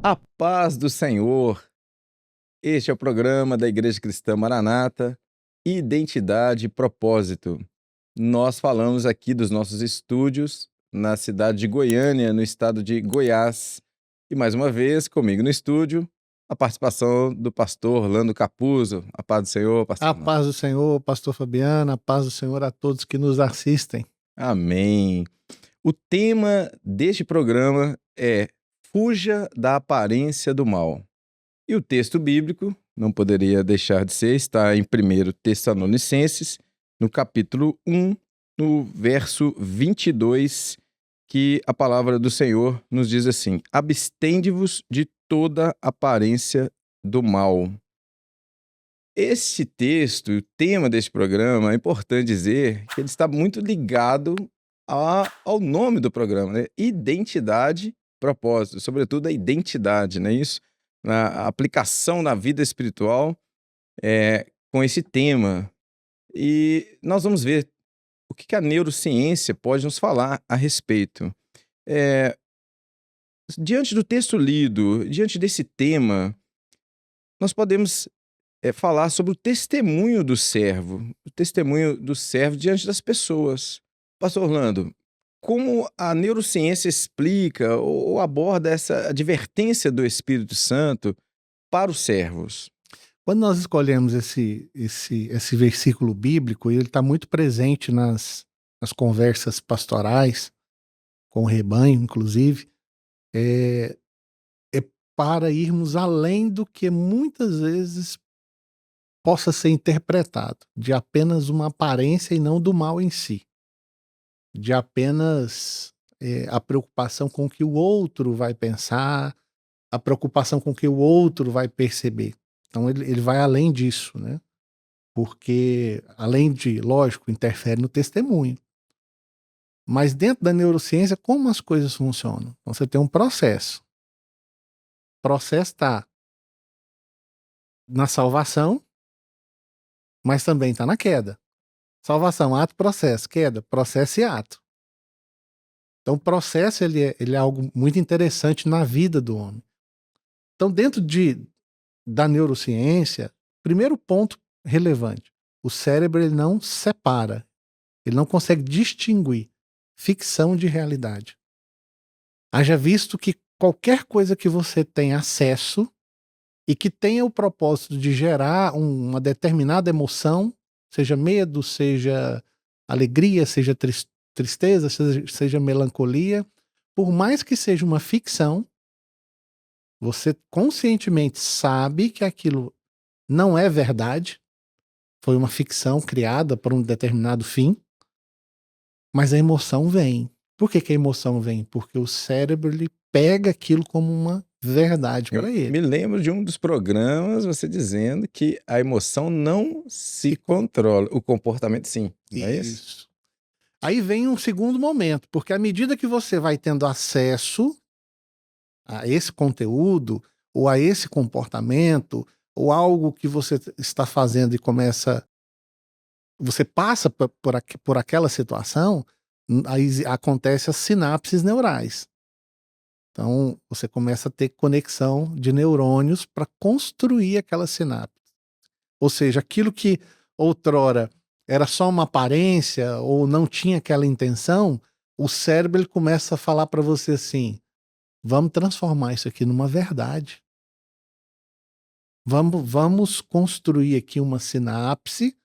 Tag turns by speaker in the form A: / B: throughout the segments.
A: A paz do Senhor. Este é o programa da Igreja Cristã Maranata, Identidade e Propósito. Nós falamos aqui dos nossos estúdios na cidade de Goiânia, no estado de Goiás. E mais uma vez, comigo no estúdio, a participação do pastor Orlando Capuzzo. A paz do Senhor, pastor
B: A
A: Orlando.
B: paz do Senhor, pastor Fabiano, a paz do Senhor a todos que nos assistem.
A: Amém. O tema deste programa é Fuja da aparência do mal. E o texto bíblico, não poderia deixar de ser, está em 1 Tessalonicenses, no capítulo 1, no verso 22, que a palavra do Senhor nos diz assim: abstende-vos de toda aparência do mal. Esse texto, o tema deste programa, é importante dizer que ele está muito ligado ao nome do programa, né? Identidade, propósito, sobretudo a identidade, não é isso? A aplicação na vida espiritual com esse tema. E nós vamos ver o que a neurociência pode nos falar a respeito. Diante do texto lido, diante desse tema, nós podemos falar sobre o testemunho do servo diante das pessoas. Pastor Orlando, como a neurociência explica ou aborda essa advertência do Espírito Santo para os servos?
B: Quando nós escolhemos esse versículo bíblico, ele está muito presente nas conversas pastorais, com o rebanho, inclusive, é para irmos além do que muitas vezes possa ser interpretado, de apenas uma aparência e não do mal em si, de apenas a preocupação com o que o outro vai pensar, a preocupação com o que o outro vai perceber. Então ele vai além disso, né? Porque, além de, lógico, interfere no testemunho. Mas dentro da neurociência, como as coisas funcionam? Então você tem um processo. O processo está na salvação, mas também está na queda. Salvação, ato, processo. Queda, processo e ato. Então o processo ele é algo muito interessante na vida do homem. Então dentro da neurociência, primeiro ponto relevante, o cérebro ele não separa, ele não consegue distinguir ficção de realidade. Haja visto que qualquer coisa que você tem acesso e que tenha o propósito de gerar uma determinada emoção, seja medo, seja alegria, seja tristeza, seja melancolia, por mais que seja uma ficção, você conscientemente sabe que aquilo não é verdade, foi uma ficção criada para um determinado fim, mas a emoção vem. Por que a emoção vem? Porque o cérebro ele pega aquilo como uma verdade
A: Eu
B: para ele.
A: me lembro de um dos programas você dizendo que a emoção não se controla, o comportamento sim, não é isso?
B: Isso. Aí vem um segundo momento, porque à medida que você vai tendo acesso a esse conteúdo, ou a esse comportamento, ou algo que você está fazendo e você passa por aquela situação, aí acontece as sinapses neurais. Então, você começa a ter conexão de neurônios para construir aquela sinapse. Ou seja, aquilo que outrora era só uma aparência ou não tinha aquela intenção, o cérebro ele começa a falar para você assim: vamos transformar isso aqui numa verdade. Vamos construir aqui uma sinapse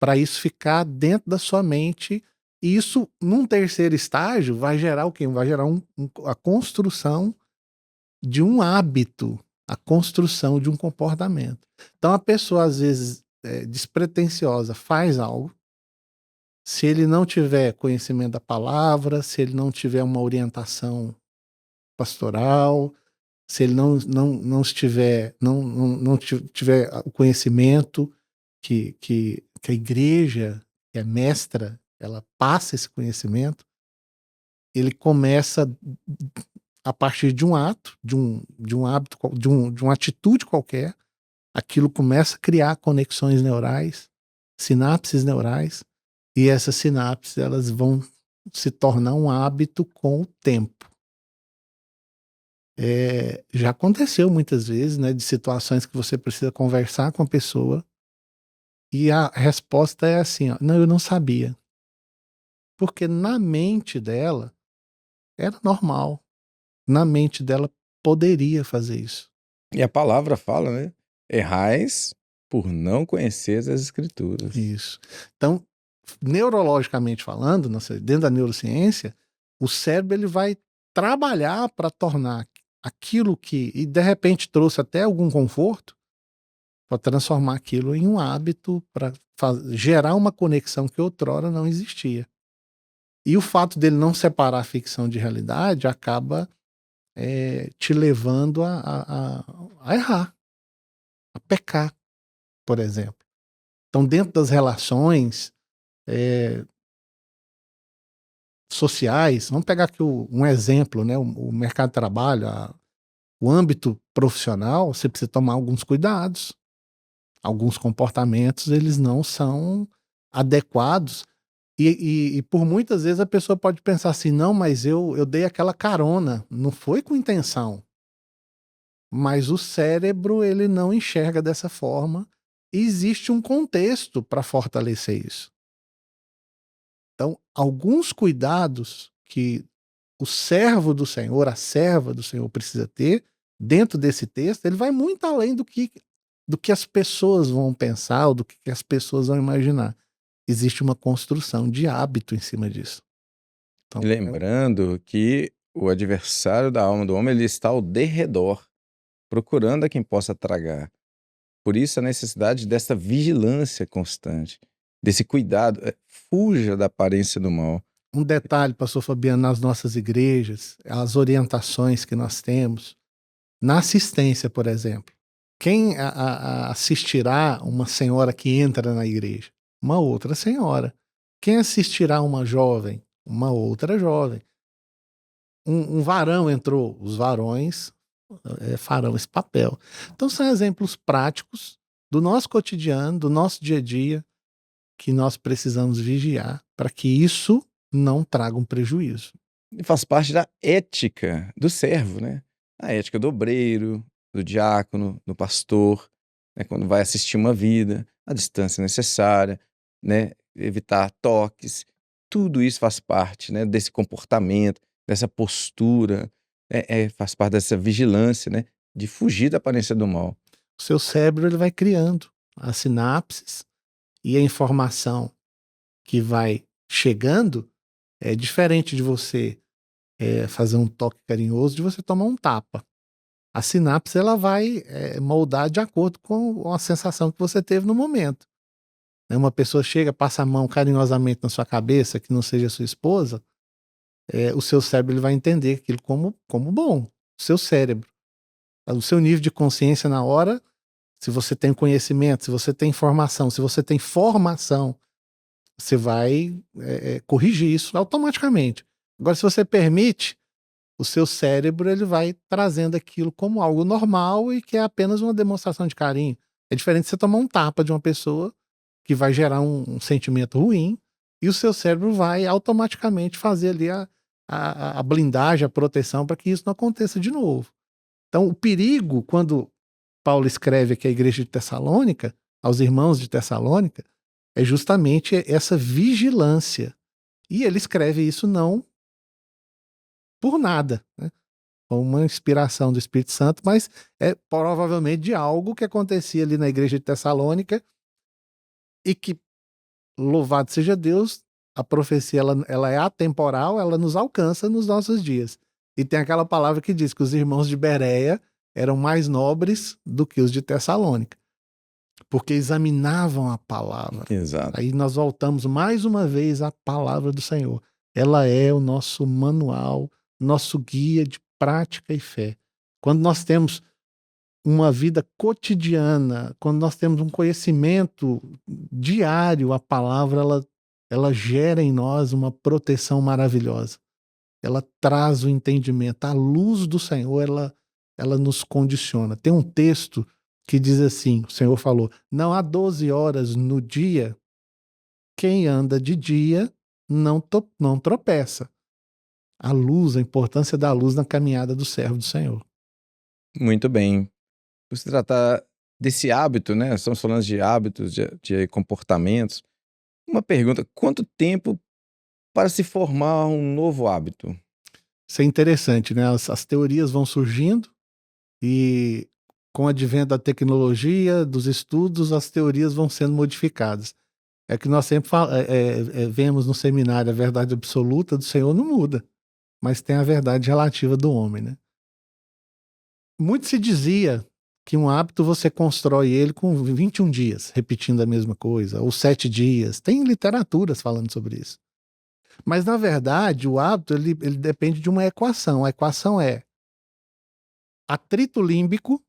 B: para isso ficar dentro da sua mente. E isso, num terceiro estágio, vai gerar o quê? Vai gerar a construção de um hábito, a construção de um comportamento. Então a pessoa, às vezes, despretensiosa, faz algo. Se ele não tiver conhecimento da palavra, se ele não tiver uma orientação pastoral, se ele não tiver o conhecimento que a igreja, que é mestra, ela passa esse conhecimento, ele começa a partir de um ato, de um hábito, de uma atitude qualquer, aquilo começa a criar conexões neurais, sinapses neurais, e essas sinapses elas vão se tornar um hábito com o tempo. Já aconteceu muitas vezes, né, de situações que você precisa conversar com a pessoa e a resposta é assim, ó, não, eu não sabia. Porque na mente dela era normal. Na mente dela poderia fazer isso.
A: E a palavra fala, né? Errais por não conhecer as escrituras.
B: Isso. Então, neurologicamente falando, dentro da neurociência, o cérebro ele vai trabalhar para tornar aquilo que, e de repente trouxe até algum conforto, para transformar aquilo em um hábito, para gerar uma conexão que outrora não existia. E o fato dele não separar a ficção de realidade acaba te levando a errar, a pecar, por exemplo. Então, dentro das relações sociais, vamos pegar aqui um exemplo, né? O mercado de trabalho, o âmbito profissional, você precisa tomar alguns cuidados. Alguns comportamentos, eles não são adequados. E por muitas vezes a pessoa pode pensar assim, não, mas eu dei aquela carona, não foi com intenção. Mas o cérebro, ele não enxerga dessa forma. E existe um contexto para fortalecer isso. Então, alguns cuidados que o servo do Senhor, a serva do Senhor precisa ter dentro desse texto, ele vai muito além do que as pessoas vão pensar ou do que as pessoas vão imaginar. Existe uma construção de hábito em cima disso. Então,
A: Lembrando que o adversário da alma do homem ele está ao derredor, procurando a quem possa tragar. Por isso a necessidade dessa vigilância constante, desse cuidado. Fuja da aparência do mal.
B: um detalhe, pastor Fabiano, nas nossas igrejas, as orientações que nós temos, na assistência, por exemplo. Quem assistirá uma senhora que entra na igreja? Uma outra senhora. Quem assistirá uma jovem? Uma outra jovem. Um varão entrou, os varões farão esse papel. Então são exemplos práticos do nosso cotidiano, do nosso dia a dia, que nós precisamos vigiar para que isso não traga um prejuízo.
A: E faz parte da ética do servo, né? A ética do obreiro, do diácono, do pastor, né? Quando vai assistir uma vida, a distância necessária, né? Evitar toques, tudo isso faz parte, né? Desse comportamento, dessa postura, faz parte dessa vigilância, né? De fugir da aparência do mal.
B: O seu cérebro ele vai criando as sinapses e a informação que vai chegando é diferente de você fazer um toque carinhoso, de você tomar um tapa. A sinapse ela vai moldar de acordo com a sensação que você teve no momento. Uma pessoa chega, passa a mão carinhosamente na sua cabeça, que não seja sua esposa, o seu cérebro ele vai entender aquilo como bom. O seu cérebro. O seu nível de consciência na hora, se você tem conhecimento, se você tem informação, se você tem formação, você vai corrigir isso automaticamente. Agora, se você permite, o seu cérebro ele vai trazendo aquilo como algo normal e que é apenas uma demonstração de carinho. É diferente de você tomar um tapa de uma pessoa que vai gerar um sentimento ruim e o seu cérebro vai automaticamente fazer ali a blindagem, a proteção para que isso não aconteça de novo. Então, o perigo, quando Paulo escreve aqui à igreja de Tessalônica, aos irmãos de Tessalônica, é justamente essa vigilância. E ele escreve isso não por nada, né? Com uma inspiração do Espírito Santo, mas é provavelmente de algo que acontecia ali na igreja de Tessalônica e que, louvado seja Deus, a profecia ela é atemporal, ela nos alcança nos nossos dias. E tem aquela palavra que diz que os irmãos de Bereia eram mais nobres do que os de Tessalônica, porque examinavam a palavra.
A: Exato.
B: Aí nós voltamos mais uma vez à palavra do Senhor. Ela é o nosso manual, nosso guia de prática e fé. Quando nós temos uma vida cotidiana, quando nós temos um conhecimento diário, a palavra ela gera em nós uma proteção maravilhosa. Ela traz o entendimento. A luz do Senhor, ela nos condiciona. Tem um texto que diz assim, o Senhor falou, não há 12 horas no dia, quem anda de dia não tropeça. A luz, a importância da luz na caminhada do servo do Senhor.
A: Muito bem. Por se tratar desse hábito, né? Estamos falando de hábitos, de comportamentos. Uma pergunta: quanto tempo para se formar um novo hábito?
B: Isso é interessante, né? As teorias vão surgindo e com o advento da tecnologia, dos estudos, as teorias vão sendo modificadas. É que nós sempre vemos no seminário, a verdade absoluta do Senhor não muda, mas tem a verdade relativa do homem, né? Muito se dizia que um hábito você constrói ele com 21 dias, repetindo a mesma coisa, ou 7 dias. Tem literaturas falando sobre isso. Mas, na verdade, o hábito ele depende de uma equação. A equação é atrito límbico. O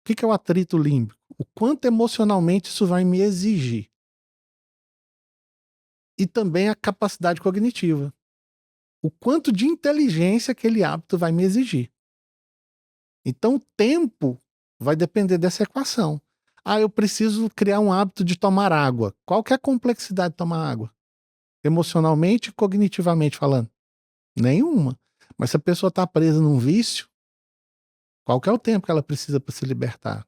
B: que é o atrito límbico? O quanto emocionalmente isso vai me exigir. E também a capacidade cognitiva. O quanto de inteligência aquele hábito vai me exigir. Então, o tempo vai depender dessa equação. Ah, eu preciso criar um hábito de tomar água. Qual que é a complexidade de tomar água? Emocionalmente e cognitivamente falando? Nenhuma. Mas se a pessoa está presa num vício, qual que é o tempo que ela precisa para se libertar?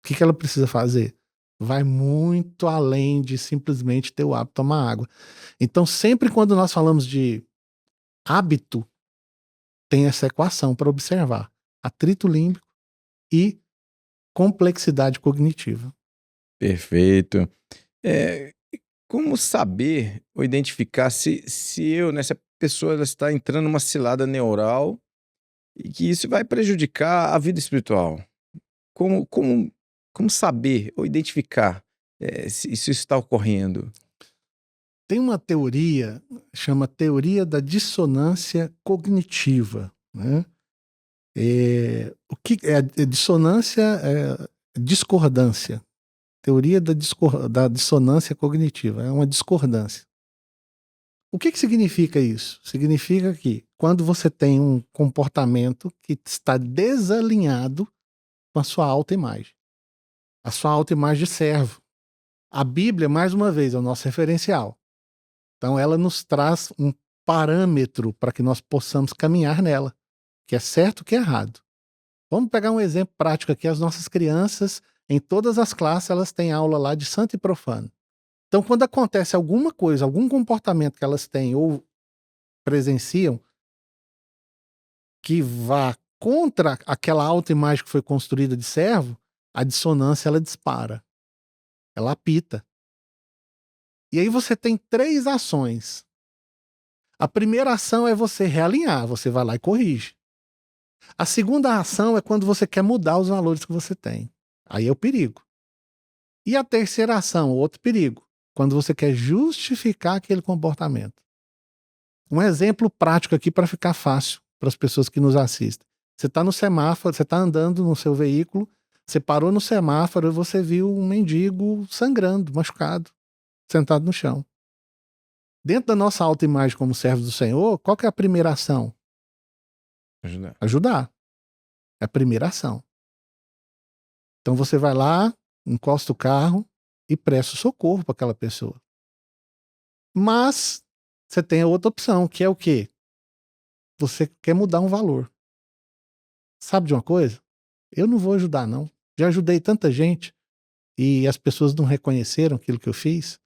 B: O que ela precisa fazer? Vai muito além de simplesmente ter o hábito de tomar água. Então, sempre quando nós falamos de hábito, tem essa equação para observar: atrito límbico e complexidade cognitiva.
A: Perfeito. É, como saber ou identificar se a pessoa ela está entrando numa cilada neural e que isso vai prejudicar a vida espiritual? Como, como, como saber ou identificar se isso está ocorrendo?
B: Tem uma teoria, chama teoria da dissonância cognitiva, né? O que é dissonância? Discordância. Teoria da dissonância cognitiva. É uma discordância. O que significa isso? Significa que quando você tem um comportamento que está desalinhado com a sua autoimagem, a sua autoimagem de servo. A Bíblia, mais uma vez, é o nosso referencial. Então, ela nos traz um parâmetro para que nós possamos caminhar nela, que é certo que é errado. Vamos pegar um exemplo prático aqui. As nossas crianças, em todas as classes, elas têm aula lá de santo e profano. Então, quando acontece alguma coisa, algum comportamento que elas têm ou presenciam que vá contra aquela autoimagem que foi construída de servo, a dissonância ela dispara, ela apita. E aí você tem 3 ações. A primeira ação é você realinhar, você vai lá e corrige. A segunda ação é quando você quer mudar os valores que você tem. Aí é o perigo. E a terceira ação, outro perigo, quando você quer justificar aquele comportamento. Um exemplo prático aqui para ficar fácil para as pessoas que nos assistem. Você está no semáforo, você está andando no seu veículo, você parou no semáforo e você viu um mendigo sangrando, machucado, sentado no chão. Dentro da nossa autoimagem como servos do Senhor, qual que é a primeira ação?
A: Ajudar.
B: Ajudar. É a primeira ação. Então você vai lá, encosta o carro e presta socorro para aquela pessoa. Mas você tem a outra opção, que é o quê? Você quer mudar um valor. Sabe de uma coisa? Eu não vou ajudar, não. Já ajudei tanta gente e as pessoas não reconheceram aquilo que eu fiz.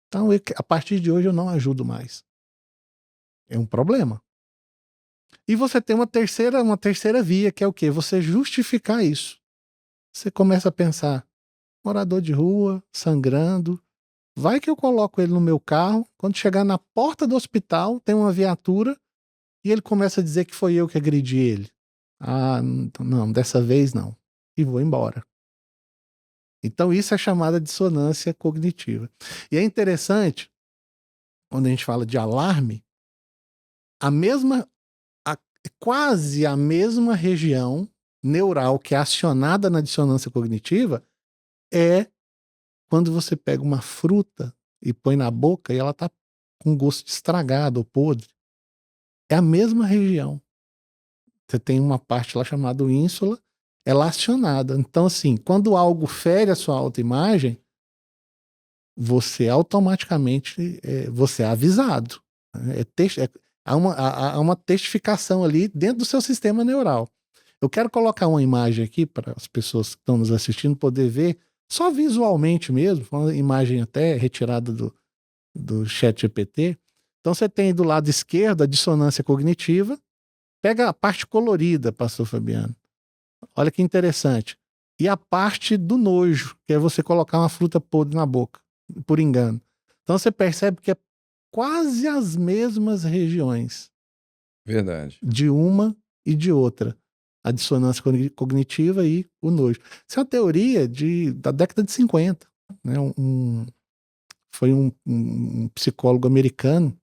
B: Então, a partir de hoje, eu não ajudo mais. É um problema. E você tem uma terceira via, que é o quê? Você justificar isso. Você começa a pensar, morador de rua, sangrando, vai que eu coloco ele no meu carro, quando chegar na porta do hospital, tem uma viatura, e ele começa a dizer que foi eu que agredi ele. Ah, não, dessa vez não. E vou embora. Então isso é chamada dissonância cognitiva. E é interessante, quando a gente fala de alarme, quase a mesma região neural que é acionada na dissonância cognitiva é quando você pega uma fruta e põe na boca e ela está com gosto de estragado ou podre. É a mesma região. Você tem uma parte lá chamada ínsula, ela é acionada. Então, assim, quando algo fere a sua autoimagem, você automaticamente você é avisado. Há uma testificação ali dentro do seu sistema neural. Eu quero colocar uma imagem aqui para as pessoas que estão nos assistindo poder ver, só visualmente mesmo, uma imagem até retirada do ChatGPT. Então você tem do lado esquerdo a dissonância cognitiva. Pega a parte colorida, pastor Fabiano. Olha que interessante. E a parte do nojo, que é você colocar uma fruta podre na boca, por engano. Então você percebe que é quase as mesmas regiões.
A: Verdade.
B: De uma e de outra. A dissonância cognitiva e o nojo. Isso é uma teoria da década de 50. Né? Foi um psicólogo americano,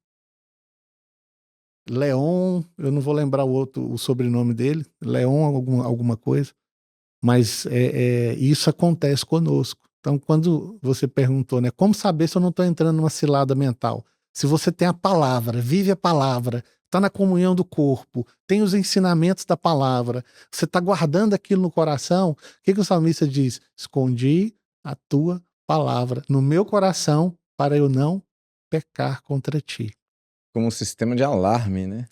B: Leon, eu não vou lembrar o sobrenome dele, Leon alguma coisa, mas isso acontece conosco. Então, quando você perguntou, né, como saber se eu não estou entrando numa cilada mental? Se você tem a palavra, vive a palavra, está na comunhão do corpo, tem os ensinamentos da palavra, você está guardando aquilo no coração, o que o salmista diz? Escondi a tua palavra no meu coração para eu não pecar contra ti.
A: Como um sistema de alarme, né?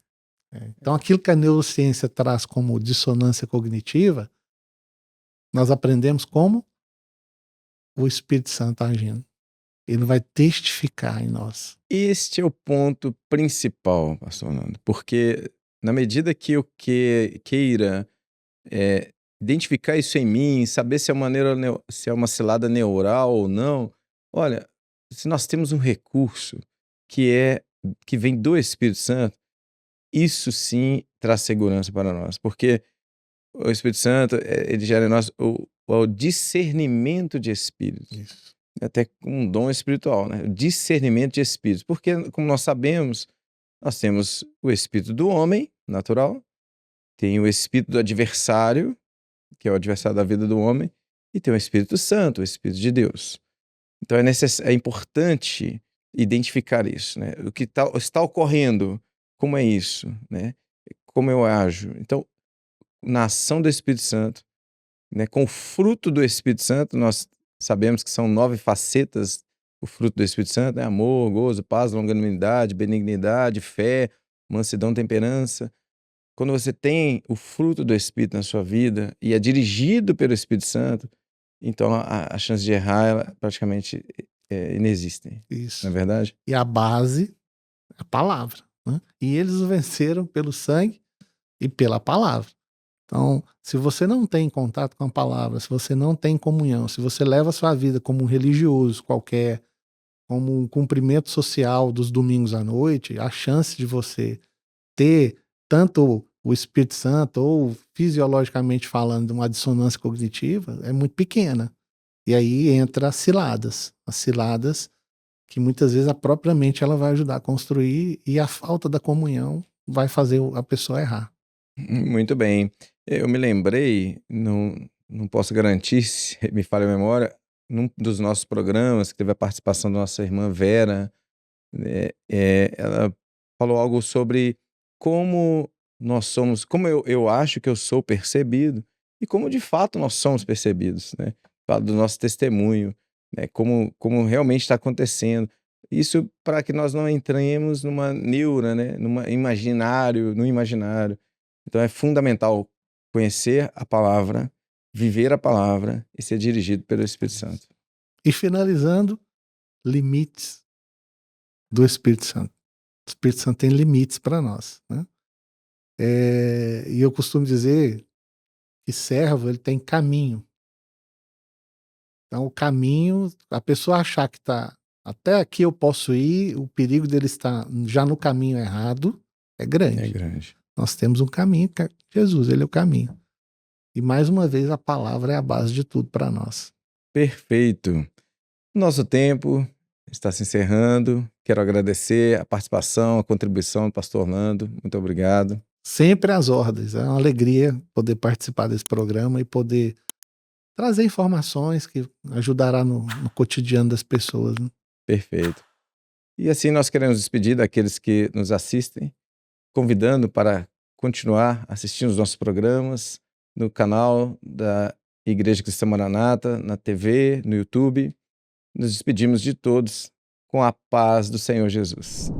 B: Então, aquilo que a neurociência traz como dissonância cognitiva, nós aprendemos como o Espírito Santo agindo. Ele vai testificar em nós.
A: Este é o ponto principal, pastor Nando, porque na medida que eu queira identificar isso em mim, saber se é uma cilada neural ou não, olha, se nós temos um recurso que vem do Espírito Santo, isso sim traz segurança para nós, porque o Espírito Santo, ele gera em nós o discernimento de espíritos.
B: Isso.
A: Até um dom espiritual, né? O discernimento de espíritos. Porque, como nós sabemos, nós temos o espírito do homem, natural, tem o espírito do adversário, que é o adversário da vida do homem, e tem o Espírito Santo, o Espírito de Deus. Então é importante identificar isso, né? O que está ocorrendo, como é isso, né? Como eu ajo. Então, na ação do Espírito Santo, né, com o fruto do Espírito Santo, nós sabemos que são 9 facetas o fruto do Espírito Santo, né? Amor, gozo, paz, longanimidade, benignidade, fé, mansidão, temperança. Quando você tem o fruto do Espírito na sua vida e é dirigido pelo Espírito Santo, então a chance de errar ela praticamente inexiste.
B: Isso.
A: Não é verdade?
B: E a base é a palavra. Né? E eles o venceram pelo sangue e pela palavra. Então, se você não tem contato com a palavra, se você não tem comunhão, se você leva a sua vida como um religioso qualquer, como um cumprimento social dos domingos à noite, a chance de você ter tanto o Espírito Santo ou fisiologicamente falando uma dissonância cognitiva é muito pequena. E aí entra as ciladas que muitas vezes a própria mente ela vai ajudar a construir e a falta da comunhão vai fazer a pessoa errar.
A: Muito bem. Eu me lembrei, não posso garantir se me falha a memória, num dos nossos programas, que teve a participação da nossa irmã Vera, ela falou algo sobre como nós somos, como eu acho que eu sou percebido e como de fato nós somos percebidos, né? Fala do nosso testemunho, né? Como realmente está acontecendo. Isso para que nós não entremos numa neura, né? No imaginário. Então é fundamental conhecer a palavra, viver a palavra e ser dirigido pelo Espírito Santo.
B: E finalizando, limites do Espírito Santo. O Espírito Santo tem limites para nós, né? E eu costumo dizer que servo ele tem caminho. Então o caminho, a pessoa achar que está até aqui eu posso ir, o perigo dele estar já no caminho errado é grande.
A: É grande.
B: Nós temos um caminho, que é Jesus, ele é o caminho. E mais uma vez a palavra é a base de tudo para nós.
A: Perfeito. Nosso tempo está se encerrando. Quero agradecer a participação, a contribuição do pastor Orlando. Muito obrigado.
B: Sempre às ordens. É uma alegria poder participar desse programa e poder trazer informações que ajudará no cotidiano das pessoas. Né?
A: Perfeito. E assim nós queremos despedir daqueles que nos assistem, convidando para continuar assistindo os nossos programas no canal da Igreja Cristã Maranata, na TV, no YouTube. Nos despedimos de todos com a paz do Senhor Jesus.